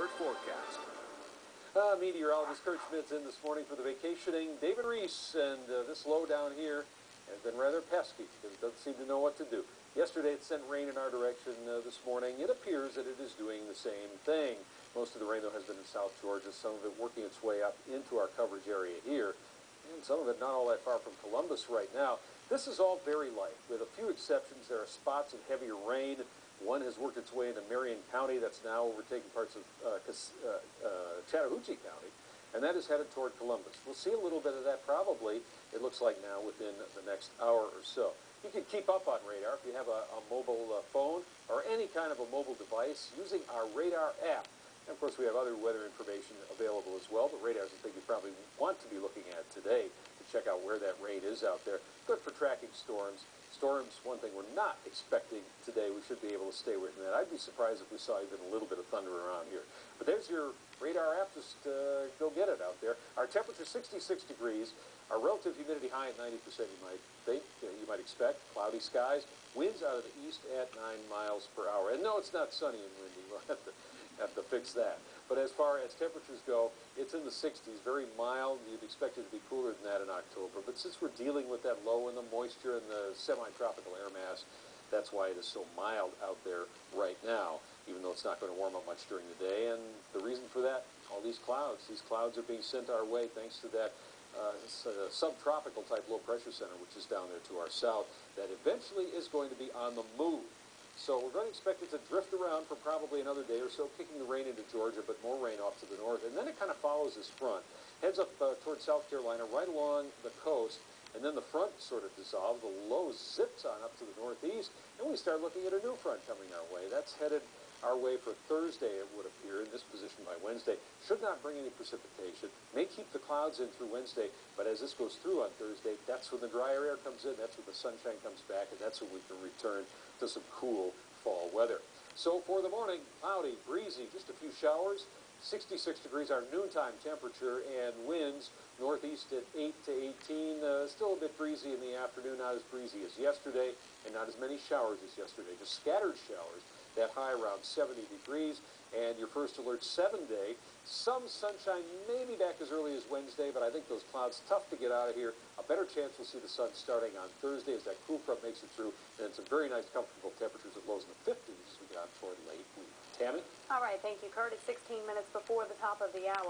Alert forecast. Meteorologist Kurt Schmitz in this morning for the vacationing David Reese, and this low down here has been rather pesky because it doesn't seem to know what to do. Yesterday it sent rain in our direction. This morning it appears that it is doing the same thing. Most of the rain, though, has been in South Georgia, some of it working its way up into our coverage area here, and some of it not all that far from Columbus right now. This is all very light, with a few exceptions. There are spots of heavier rain. One has worked its way into Marion County. That's now overtaking parts of Chattahoochee County, and that is headed toward Columbus. We'll see a little bit of that probably, it looks like now, within the next hour or so. You can keep up on radar if you have a mobile phone or any kind of a mobile device using our radar app. And of course, we have other weather information available as well, but radar is the thing you probably want to be looking at today to check out where that rain is out there. Good for tracking storms. Storms, one thing we're not expecting today. We should be able to stay away from that. I'd be surprised if we saw even a little bit of thunder around here. But there's your radar app. Just go get it out there. Our temperature 66 degrees. Our relative humidity high at 90%, you might think, you might expect. Cloudy skies. Winds out of the east at 9 miles per hour. And no, it's not sunny and windy. We'll have to fix that. But as far as temperatures go, it's in the 60s, very mild. You'd expect it to be cooler than that in October. But since we're dealing with that low in the moisture and the semi-tropical air mass, that's why it is so mild out there right now, even though it's not going to warm up much during the day. And the reason for that, all these clouds are being sent our way thanks to that subtropical type low pressure center, which is down there to our south, that eventually is going to be on the move. So we're going to expect it to drift around for probably another day or so, kicking the rain into Georgia, but more rain off to the north. And then it kind of follows this front, heads up towards South Carolina, right along the coast, and then the front sort of dissolves. The low zips on up to the northeast, and we start looking at a new front coming our way. That's headed our way for Thursday, it would appear, in this position by Wednesday. Should not bring any precipitation. May keep the clouds in through Wednesday, but as this goes through on Thursday, that's when the drier air comes in, that's when the sunshine comes back, and that's when we can return to some cool fall weather. So for the morning, cloudy, breezy, just a few showers. 66 degrees our noontime temperature, and winds northeast at 8 to 18. Still a bit breezy in the afternoon, not as breezy as yesterday, and not as many showers as yesterday, just scattered showers. That high around 70 degrees, and your first alert 7-day. Some sunshine maybe back as early as Wednesday, but I think those clouds tough to get out of here. A better chance we'll see the sun starting on Thursday as that cool front makes it through, and some very nice comfortable temperatures at lows in the 50s as we get on toward late week. Tammy? All right, thank you, Kurt. It's 16 minutes before the top of the hour.